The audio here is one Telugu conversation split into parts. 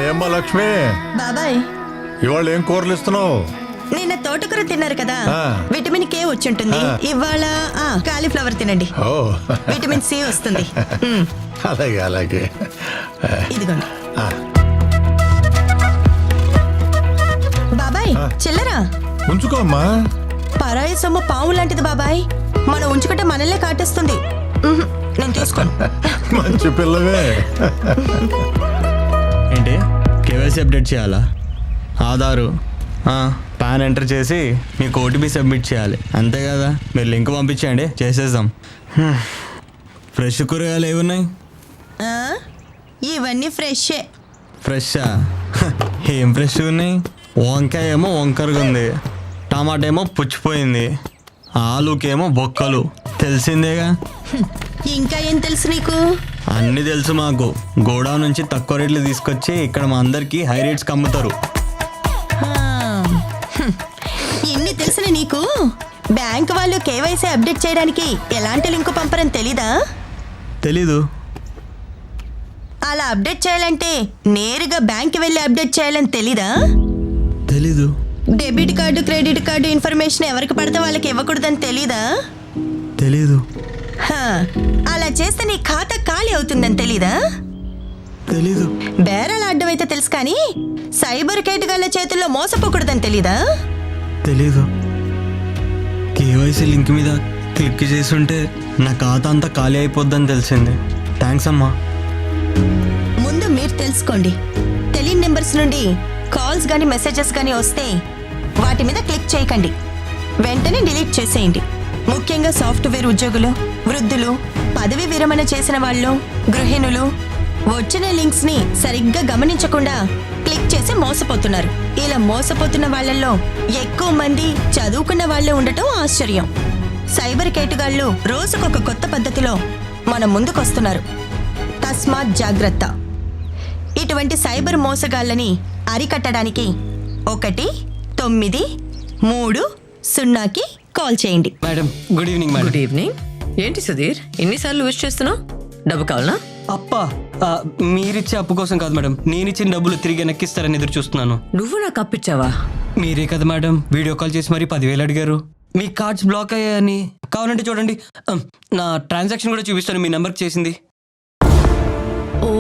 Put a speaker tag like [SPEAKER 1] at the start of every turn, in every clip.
[SPEAKER 1] ఏమ్మా లక్ష్మి,
[SPEAKER 2] బాబాయ్
[SPEAKER 1] ఇవాళ ఏం కూరలు ఇస్తున్నావు?
[SPEAKER 2] నిన్న తోటకూర తిన్నారు కదా, విటమిన్ కే వచ్చి ఉంటుంది. ఇవాళ కాలీఫ్లవర్ తినండి, విటమిన్ సి వస్తుంది.
[SPEAKER 1] అలాగే అలాగే.
[SPEAKER 2] ఇదిగోండి బాబాయ్. చిల్లరా
[SPEAKER 1] ఉంచుకోమ్మా.
[SPEAKER 2] పరాయి సొమ్ము పాము లాంటిది బాబాయ్, మనం ఉంచుకుంటే మనల్నే కాటేస్తుంది. నేను తీసుకోను.
[SPEAKER 1] మంచి పిల్లవే.
[SPEAKER 3] ఏంటి కేవైసీ అప్డేట్ చేయాలా? ఆధారు పాన్ ఎంటర్ చేసి మీకు ఓటీపీ సబ్మిట్ చేయాలి, అంతే కదా? మీరు లింక్ పంపించండి, చేసేద్దాం. ఫ్రెష్ కూరగాయలు ఏమున్నాయి?
[SPEAKER 2] ఇవన్నీ ఫ్రెషే.
[SPEAKER 3] ఫ్రెషా? ఏం ఫ్రెష్ ఉన్నాయి? వంకాయ ఏమో వంకరగా ఉంది, టమాటా ఏమో పుచ్చిపోయింది, ఆలుకేమో బొక్కలు. తెలిసిందేగా.
[SPEAKER 2] ఇంకా ఏం తెలుసు నీకు?
[SPEAKER 3] అన్నీ తెలుసు మాకు. గోడౌన్ నుంచి తక్కువ రేట్లు తీసుకొచ్చి ఇక్కడ మా అందరికి హై రేట్స్కి అమ్ముతారు.
[SPEAKER 2] ఇన్ని తెలిసిన నీకు బ్యాంక్ వాళ్ళు కేవైసీ అప్డేట్ చేయడానికి ఎలాంటి లింకు పంపరని తెలీదా?
[SPEAKER 3] తెలీదు.
[SPEAKER 2] అలా అప్డేట్ చేయాలంటే నేరుగా బ్యాంక్ వెళ్ళి అప్డేట్ చేయాలని తెలీదా?
[SPEAKER 3] తెలీదు.
[SPEAKER 2] Debit card credit card information ఎవరికి పడితే వాళ్ళకి ఇవ్వకూడదని తెలీదా?
[SPEAKER 3] తెలీదు.
[SPEAKER 2] అలా చేస్తే నీ ఖాతా ఖాళీ అవుతుందని తెలీదా?
[SPEAKER 3] తెలీదు.
[SPEAKER 2] బేరాల అడ్డం అయితే తెలుసు, కానీ సైబర్ కేటగాళ్ళ చేతుల్లో మోసపోకూడదని తెలీదా?
[SPEAKER 3] తెలీదు. కేవైసీ లింక్ మీద క్లిక్ చేసుంటే నా ఖాతా అంతా ఖాళీ అయిపోద్దని తెలిసింది. థ్యాంక్స్ అమ్మా.
[SPEAKER 2] ముందు మీరు తెలుసుకోండి. తెలియని నెంబర్స్ నుండి కాల్స్ కానీ మెసేజెస్ కానీ వస్తే వాటి మీద క్లిక్ చేయకండి, వెంటనే డిలీట్ చేసేయండి. ముఖ్యంగా సాఫ్ట్వేర్ ఉద్యోగులు, వృద్ధులు, పదవి విరమణ చేసిన వాళ్ళు, గృహిణులు వచ్చిన లింక్స్ ని సరిగ్గా గమనించకుండా క్లిక్ చేసి మోసపోతున్నారు. ఇలా మోసపోతున్న వాళ్ళల్లో ఎక్కువ మంది చదువుకున్న వాళ్లే ఉండటం ఆశ్చర్యం. సైబర్ కేటుగాళ్లు రోజుకొక కొత్త పద్ధతిలో మన ముందుకొస్తున్నారు. తస్మాత్ జాగ్రత్త. ఇటువంటి సైబర్ మోసగాళ్ళని అరికట్టడానికి 193 కాల్ చేయండి.
[SPEAKER 3] Madam good evening. Madam
[SPEAKER 4] good evening. ఏంటి సుధీర్ ఎన్నిసార్లు విష్ చేస్తున్నావు? డబ్బు కావాలనా?
[SPEAKER 3] అప్పా, మీరిచ్చే అప్పు కోసం కాదు మేడం, నేను ఇచ్చిన డబ్బులు తిరిగి వెనక్కిస్తారని ఎదురు చూస్తున్నాను.
[SPEAKER 4] నువ్వు నాకు అప్పిచ్చావా?
[SPEAKER 3] మీరే కదా మేడం వీడియో కాల్ చేసి మరి 10,000 అడిగారు. మీ కార్డ్స్ బ్లాక్ అయ్యాయని. కావాలంటే చూడండి, నా ట్రాన్సాక్షన్ కూడా చూపిస్తాను, మీ నెంబర్కి చేసింది.
[SPEAKER 4] ఓ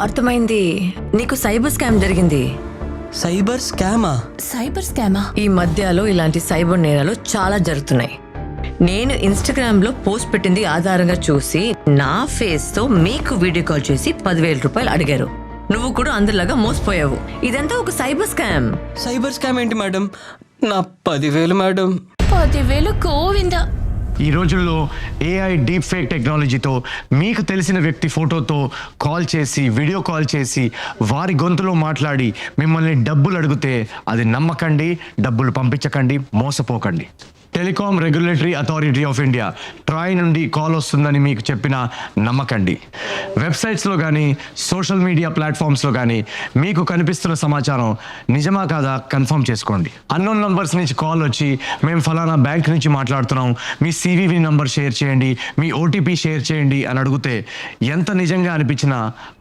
[SPEAKER 4] అర్థమైంది, నీకు సైబర్ స్కామ్ జరిగింది.
[SPEAKER 3] సైబర్ స్కామా?
[SPEAKER 4] సైబర్ స్కామా? ఈ మధ్యలో ఇలాంటి సైబర్ నేరాలు చాలా జరుగుతున్నాయి. నేను ఇన్స్టాగ్రామ్ లో పోస్ట్ పెట్టింది ఆధారంగా చూసి నా ఫేస్ తో మీకు వీడియో కాల్ చేసి 10,000 రూపాయలు అడిగారు. నువ్వు కూడా అందరిలాగా మోసపోయావు. ఇదంతా ఒక సైబర్ స్కామ్.
[SPEAKER 3] సైబర్ స్కామ్ ఏంటి మేడం? నా 10,000 మేడం.
[SPEAKER 4] 10,000 గోవిందా.
[SPEAKER 5] ఈ రోజుల్లో ఏఐ డీప్ ఫేక్ టెక్నాలజీతో మీకు తెలిసిన వ్యక్తి ఫోటోతో కాల్ చేసి వీడియో కాల్ చేసి వారి గొంతులో మాట్లాడి మిమ్మల్ని డబ్బులు అడిగితే అది నమ్మకండి, డబ్బులు పంపించకండి, మోసపోకండి. Telecom regulatory authority of India TRAI నుండి కాల్ వస్తుందని మీకు చెప్పినా నమ్మకండి. వెబ్సైట్స్లో కానీ సోషల్ మీడియా ప్లాట్ఫామ్స్లో కానీ మీకు కనిపిస్తున్న సమాచారం నిజమా కాదా కన్ఫర్మ్ చేసుకోండి. అన్నోన్ నంబర్స్ నుంచి కాల్ వచ్చి మేము ఫలానా బ్యాంక్ నుంచి మాట్లాడుతున్నాం, మీ సివివి నంబర్ షేర్ చేయండి, మీ ఓటీపీ షేర్ చేయండి అని అడిగితే ఎంత నిజంగా అనిపించినా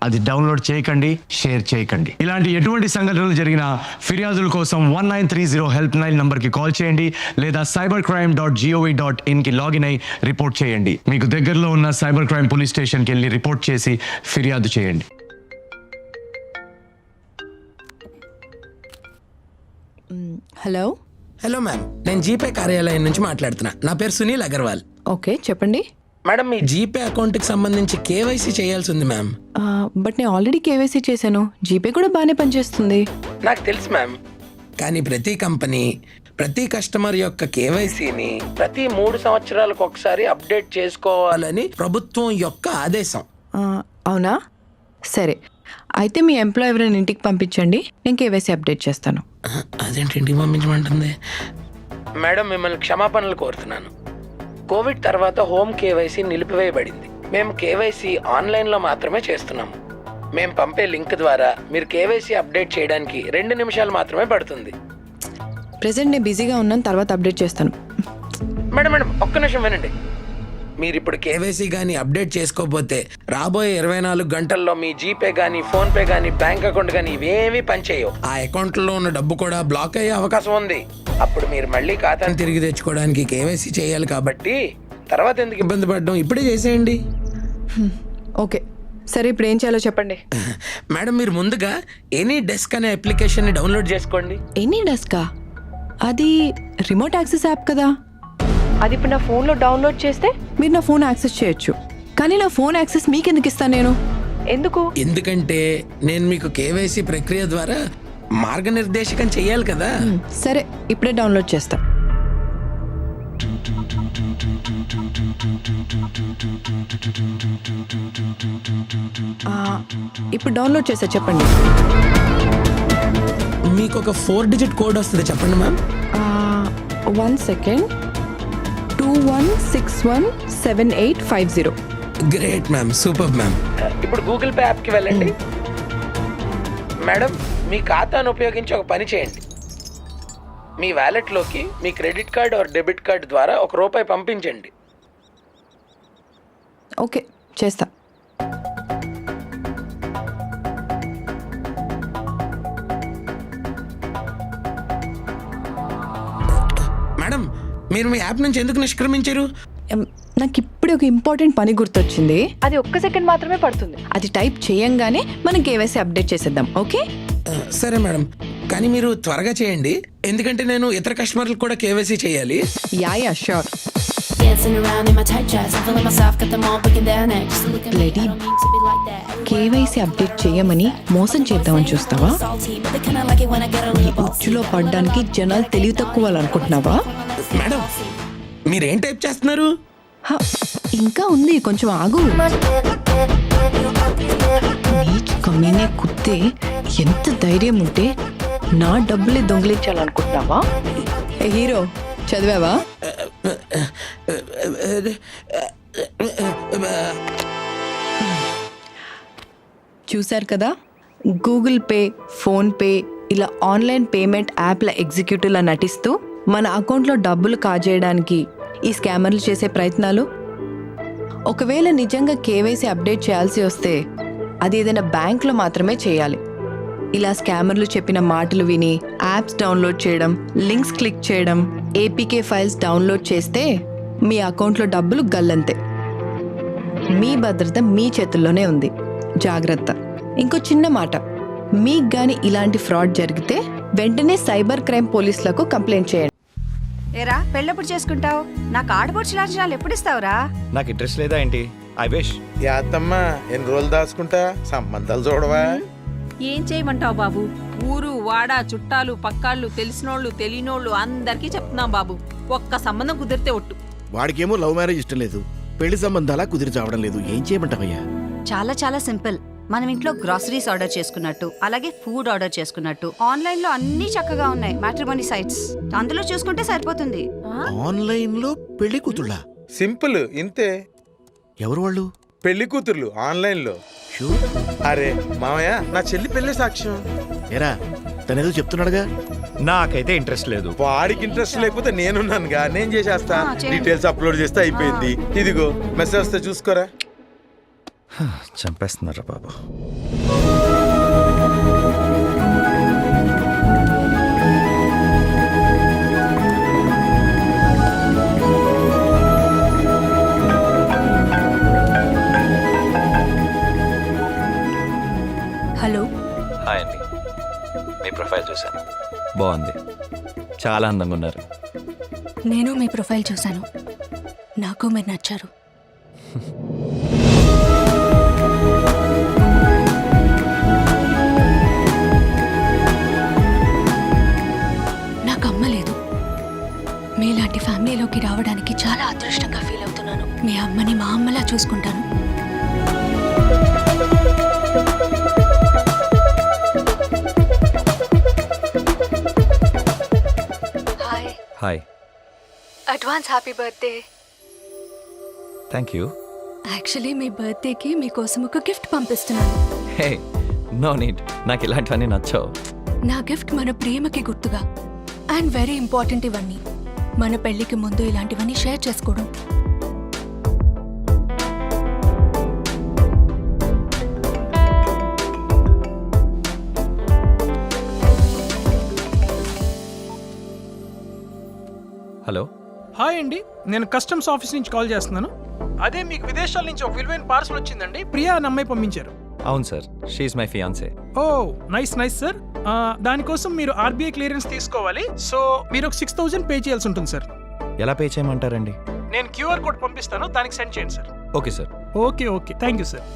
[SPEAKER 5] అది డౌన్లోడ్ చేయకండి, షేర్ చేయకండి. ఇలాంటి ఎటువంటి సంఘటనలు జరిగినా ఫిర్యాదుల కోసం 1930 హెల్ప్ లైన్ నంబర్కి కాల్ చేయండి, లేదా cybercrime.gov.in కి లాగిన్ అయి రిపోర్ట్ చేయండి. మీకు దగ్గరలో ఉన్న సైబర్ క్రైమ్ పోలీస్ స్టేషన్కి వెళ్ళి రిపోర్ట్ చేసి ఫిర్యాదు చేయండి.
[SPEAKER 6] హలో
[SPEAKER 7] హలో మ్యామ్, నేను జీపే కార్యాలయం నుంచి మాట్లాడుతున్నా. నా పేరు సునీల్ అగర్వాల్.
[SPEAKER 6] ఓకే చెప్పండి.
[SPEAKER 7] మేడం, మీ జీపే అకౌంట్కి సంబంధించి కేవైసీ చేయాల్సి ఉంది మ్యామ్.
[SPEAKER 6] బట్ నేను ఆల్రెడీ కేవైసీ చేశాను, జీపే కూడా బాగానే పనిచేస్తుంది.
[SPEAKER 7] నాకు తెలుసు మ్యామ్, కానీ ప్రతి కంపెనీ ప్రతి కస్టమర్ యొక్క కేవైసీని ప్రతి 3 సంవత్సరాలకు ఒకసారి అప్డేట్ చేసుకోవాలని ప్రభుత్వం యొక్క ఆదేశం.
[SPEAKER 6] అవునా? సరే, అయితే మీ ఎంప్లాయ్ ఎవరైనా ఇంటికి పంపించండి, నేను కేవైసీ అప్డేట్ చేస్తాను.
[SPEAKER 7] అదేంటి ఇంటికి పంపించమంటుంది? మేడం, మిమ్మల్ని క్షమాపణలు కోరుతున్నాను. కోవిడ్ తర్వాత హోమ్ కేవైసీ నిలిపివేయబడింది. మేము కేవైసీ ఆన్లైన్లో మాత్రమే చేస్తున్నాము. మేము పంపే లింక్ ద్వారా మీరు కేవైసీ అప్డేట్ చేయడానికి 2 నిమిషాలు మాత్రమే పడుతుంది.
[SPEAKER 6] ప్రెసెంట్ నేను బిజీగా ఉన్నాను, తర్వాత అప్డేట్ చేస్తాను.
[SPEAKER 7] మేడం ఒక్క నిమిషం వినండి. మీరు ఇప్పుడు కేవైసీ కానీ అప్డేట్ చేసుకోకపోతే రాబోయే 24 గంటల్లో మీ జీపే కానీ ఫోన్పే కానీ బ్యాంక్ అకౌంట్ కానీ ఇవేమీ పనిచేయవు. ఆ అకౌంట్లో ఉన్న డబ్బు కూడా బ్లాక్ అయ్యే అవకాశం ఉంది. అప్పుడు మీరు మళ్ళీ ఖాతాను తిరిగి తెచ్చుకోవడానికి కేవైసీ చేయాలి. కాబట్టి తర్వాత ఎందుకు ఇబ్బంది పడడం, ఇప్పుడే చేసేయండి.
[SPEAKER 6] ఓకే సరే ఇప్పుడు ఏం చేయాలో చెప్పండి.
[SPEAKER 7] మేడం మీరు ముందుగా ఎనీ డెస్క్ అనే అప్లికేషన్ని డౌన్లోడ్ చేసుకోండి.
[SPEAKER 6] ఎనీ డెస్కా? అది రిమోట్ యాక్సెస్ యాప్ కదా. అది ఇప్పుడు నా ఫోన్లో డౌన్లోడ్ చేస్తే మీరు నా ఫోన్ యాక్సెస్ చేయొచ్చు. కానీ నా ఫోన్ యాక్సెస్ మీకు ఎందుకు ఇస్తాను నేను? ఎందుకు?
[SPEAKER 7] ఎందుకంటే నేను మీకు కేవైసీ ప్రక్రియ ద్వారా మార్గనిర్దేశకం చెయ్యాలి కదా.
[SPEAKER 6] సరే ఇప్పుడే డౌన్లోడ్ చేస్తా. ఇప్పుడు డౌన్లోడ్ చేసా, చెప్పండి.
[SPEAKER 7] మీకు ఒక 4 డిజిట్ కోడ్ వస్తుంది, చెప్పండి ma'am.
[SPEAKER 6] 1 second. 21617850.
[SPEAKER 7] Great ma'am, super ma'am. ఇప్పుడు గూగుల్ పే యాప్కి వెళ్ళండి. మేడం మీ ఖాతాను ఉపయోగించి ఒక పని చేయండి. మీ వ్యాలెట్లోకి మీ credit card or debit card ద్వారా ₹1 పంపించండి.
[SPEAKER 6] ఓకే చేస్తా.
[SPEAKER 7] మేడం మీరు మీ యాప్ నుంచి ఎందుకు నిష్క్రమించారు?
[SPEAKER 6] నాకు ఇప్పుడే ఒక ఇంపార్టెంట్ పని గుర్తొచ్చింది. అది 1 సెకండ్ మాత్రమే పడుతుంది. అది టైప్ చేయంగానే మనం కేవైసీ అప్డేట్ చేసేద్దాం. ఓకే
[SPEAKER 7] సరే మేడం, కానీ మీరు త్వరగా చేయండి, ఎందుకంటే నేను ఇతర కస్టమర్లకు కూడా కేవైసీ చేయాలి.
[SPEAKER 6] Yeah sure.
[SPEAKER 8] Dancing around in my tight dress, I'm feeling myself, got them all breaking down next. Look at me, I
[SPEAKER 6] Lady,
[SPEAKER 8] don't mean to be like that.
[SPEAKER 6] KYC update చేయమని మోసం చేద్దామని చూస్తావా?
[SPEAKER 8] Salty, but they kinda like it when I get a little bossy.
[SPEAKER 6] ఉచ్చులో పడ్డానికి జనాలు తెలివి తక్కువ అనుకుంటున్నావా?
[SPEAKER 7] మేడం మీరేం టైప్ చేస్తున్నారు?
[SPEAKER 6] హ, ఇంకా ఉంది, కొంచెం ఆగు. నీకు కమ్మీనే కుత్తే ఎంత ధైర్యం ఉంటే నా డబ్బులే దొంగిలించాలనుకుంటున్నావా? ఏ హీరో, చదివావా? చూశారు కదా, గూగుల్ పే, ఫోన్పే ఇలా ఆన్లైన్ పేమెంట్ యాప్ల ఎగ్జిక్యూటివ్లా నటిస్తూ మన అకౌంట్లో డబ్బులు కాజేయడానికి ఈ స్కామర్లు చేసే ప్రయత్నాలు. ఒకవేళ నిజంగా కేవైసీ అప్డేట్ చేయాల్సి వస్తే అది ఏదైనా బ్యాంక్లో మాత్రమే చేయాలి. ఇలా స్కామర్లు చెప్పిన మాటలు విని యాప్స్ డౌన్లోడ్ చేయడం, లింక్స్ క్లిక్ చేయడం, ఏపీకే ఫైల్స్ డౌన్లోడ్ చేస్తే మీ అకౌంట్లో డబ్బులు గల్లంతే. మీ భద్రత మీ చేతుల్లోనే ఉంది, జాగ్రత్త. ఇంకో చిన్న మాట, మీకు గాని ఇలాంటి ఫ్రాడ్ జరిగితే వెంటనే సైబర్ క్రైమ్ పోలీసులకు కంప్లైంట్ చేయండి.
[SPEAKER 9] ఏరా పెళ్ళెప్పుడు చేసుకుంటావు? నాకు ఆడపడుచు లాంఛనాలు ఎప్పుడు ఇస్తావురా?
[SPEAKER 10] నాకు ఇంట్రెస్ట్ లేదా ఏంటి? I wish.
[SPEAKER 1] యాత్తమ్మా ఎన్ని రోజులు దాచుకుంటా, సంబంధాలు చూడవా?
[SPEAKER 9] ఏం చేయమంటావు బాబు? ఊరు వాడ చుట్టాలు పక్కాళ్ళు తెలిసినోళ్ళు తెలియనోళ్ళు అందరికీ చెప్తున్నాం బాబు, ఒక్క సంబంధం కుదిరితే ఒట్టు.
[SPEAKER 11] వాడికేమో లవ్ మ్యారేజ్ ఇష్టం లేదు, పెళ్లి సంబంధాలా కుదిరి చావడం లేదు. ఏం చేయమంటావయ్యా?
[SPEAKER 9] చాలా చాలా సింపుల్. మనం ఇంట్లో గ్రాసరీస్ ఆర్డర్ చేసుకున్నట్టు, అలాగే ఫుడ్ ఆర్డర్ చేసుకున్నట్టు ఆన్లైన్ లో అన్ని చక్కగా ఉన్నాయి మ్యాట్రిమోనీ సైట్స్, అందులో చూసుకుంటే సరిపోతుంది.
[SPEAKER 11] ఆన్లైన్ లో పెళ్లి కూతుళ్ళ?
[SPEAKER 1] సింపుల్ ఇంతే.
[SPEAKER 11] ఎవరు వాళ్ళు?
[SPEAKER 1] పెళ్లి కూతుర్లు ఆన్లైన్ లో.
[SPEAKER 11] షూర్.
[SPEAKER 1] అరే మామయ్య, నా చెల్లి పెళ్లి సాక్ష్యం.
[SPEAKER 11] ఏరా, తనేదో చెప్తున్నాడుగా.
[SPEAKER 10] నాకైతే ఇంట్రెస్ట్ లేదు.
[SPEAKER 1] వాడికి ఇంట్రెస్ట్ లేకపోతే నేనున్నానుగా, నేను చేసేస్తా.
[SPEAKER 9] చేయండి.
[SPEAKER 1] డీటెయిల్స్ అప్లోడ్ చేస్తే అయిపోయింది. ఇదిగో మెసేజ్ వస్తే చూసుకోరా.
[SPEAKER 10] చంపేస్తున్నారా బాబు.
[SPEAKER 9] హలో,
[SPEAKER 10] హాయ్ అండి, మీ ప్రొఫైల్ చూశాను, బాగుంది, చాలా అందంగా ఉన్నారు.
[SPEAKER 8] నేను మీ ప్రొఫైల్ చూశాను, నాకు మీరు నచ్చారు. నాకు అమ్మ లేదు. మీలాంటి ఫ్యామిలీలోకి రావడానికి చాలా అదృష్టంగా ఫీల్ అవుతున్నాను. మీ అమ్మని మా అమ్మలా చూసుకుంటాను.
[SPEAKER 10] Hi.
[SPEAKER 8] Advance happy birthday.
[SPEAKER 10] Thank you.
[SPEAKER 8] Actually మీ బర్త్డేకి మీకోసం ఒక గిఫ్ట్ పంపిస్తున్నాను.
[SPEAKER 10] హే, నో నీడ్, నాకు ఇలాంటివన్నీ నచ్చవు.
[SPEAKER 8] నా గిఫ్ట్ మన ప్రేమకి గుర్తుగా. అండ్ వెరీ ఇంపార్టెంట్ ఇవన్నీ. మన పెళ్లికి ముందు ఇలాంటివన్నీ షేర్ చేసుకోవడం.
[SPEAKER 10] హలో.
[SPEAKER 7] హాయ్ అండి, నేను కస్టమ్స్ ఆఫీస్ నుంచి కాల్ చేస్తున్నాను. అదే మీకు విదేశాల నుంచి ఒక విలువైన పార్సల్ వచ్చిందండి. ప్రియా అని అమ్మాయి పంపించారు.
[SPEAKER 10] అవును sir, she my fiancée.
[SPEAKER 7] Oh nice nice sir. దానికోసం మీరు ఆర్బీఐ క్లియరెన్స్ తీసుకోవాలి. సో మీరు ఒక 6,000 పే చేయాల్సి ఉంటుంది సార్.
[SPEAKER 10] ఎలా పే చేయమంటారండి?
[SPEAKER 7] నేను క్యూఆర్ కోడ్ పంపిస్తాను, దానికి సెండ్ చేయండి sir.
[SPEAKER 10] Okay sir.
[SPEAKER 7] Okay okay, thank you sir.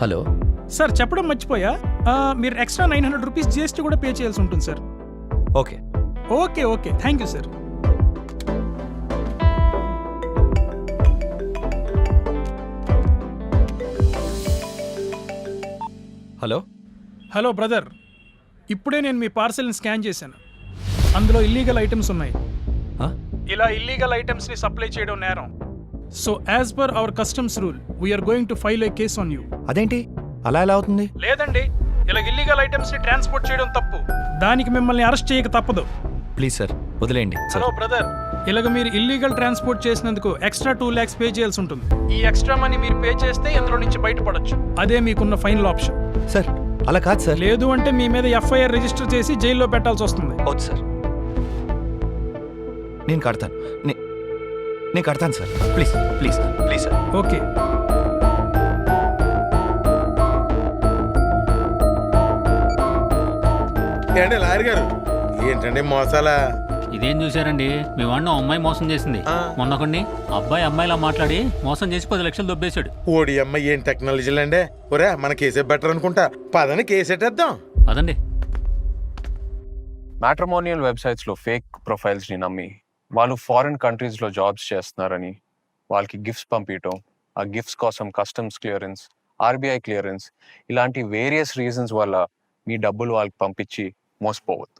[SPEAKER 10] Hello.
[SPEAKER 7] Sir చెప్పడం మర్చిపోయా, మీరు ఎక్స్ట్రా 900 రూపీస్ జిఎస్టీ కూడా పే చేయాల్సి ఉంటుంది sir.
[SPEAKER 10] Okay
[SPEAKER 7] okay okay, thank you sir.
[SPEAKER 10] Hello.
[SPEAKER 7] Hello brother, ఇప్పుడే నేను మీ పార్సల్ని స్కాన్ చేశాను. అందులో ఇల్లీగల్ ఐటమ్స్ ఉన్నాయి. ఇలా ఇల్లీగల్ ఐటమ్స్ని సప్లై చేయడం నేరం. So as per our customs rule we're going to file a case on you.
[SPEAKER 10] అదేంటి అలా ఎలా అవుతుంది?
[SPEAKER 7] లేదండి, ఇలా ఇల్లీగల్ ఐటమ్స్ని ట్రాన్స్పోర్ట్ చేయడం తప్పు. దానికి మిమ్మల్ని అరెస్ట్ చేయక తప్పదు.
[SPEAKER 10] ప్లీజ్ సార్, వదిలేయండి సార్.
[SPEAKER 7] హలో బ్రదర్, ఇలాగ మీరు ఇల్లీగల్ ట్రాన్స్పోర్ట్ చేసినందుకు ఎక్స్ట్రా 2 lakhs పే చేయాల్సి ఉంటుంది. ఈ ఎక్స్ట్రా మనీ మీరు పే చేస్తే ఇందులో నుంచి బయటపడొచ్చు. అదే మీకున్న ఫైనల్ ఆప్షన్.
[SPEAKER 10] సార్ అలా కాదు సార్.
[SPEAKER 7] లేదు అంటే మీ మీద ఎఫ్ఐఆర్ రిజిస్టర్ చేసి జైల్లో పెట్టాల్సి వస్తుంది.
[SPEAKER 10] అవును సార్, నేను కడతాను. నేను కడతాను sir. Please please please sir.
[SPEAKER 7] Okay.
[SPEAKER 1] ఏంటి లాయర్ గారు, ఏంటండి మోసాలా?
[SPEAKER 12] ఇదేం చూసారండి, మీ వాడిని అమ్మాయి మోసం చేసింది. మొన్నొకండి అబ్బాయి అమ్మాయిలా మాట్లాడి మోసం చేసి 10 లక్షలు దొబ్బేశాడు.
[SPEAKER 1] ఓడి అమ్మ, ఏం టెక్నాలజీలు అండి. ఒరే మన కేసే బెటర్ అనుకుంటా. పదని కేసెట్టేద్దాం.
[SPEAKER 12] పదండి.
[SPEAKER 13] మ్యాట్రిమోనియల్ వెబ్సైట్స్లో ఫేక్ ప్రొఫైల్స్ని నమ్మి వాళ్ళు ఫారిన్ కంట్రీస్లో జాబ్స్ చేస్తున్నారని వాళ్ళకి గిఫ్ట్స్ పంపించడం, ఆ గిఫ్ట్స్ కోసం కస్టమ్స్ క్లియరెన్స్, ఆర్బీఐ క్లియరెన్స్, ఇలాంటి వేరియస్ రీజన్స్ వల్ల మీ డబ్బులు వాళ్ళకి పంపించి మోసపోవద్దు.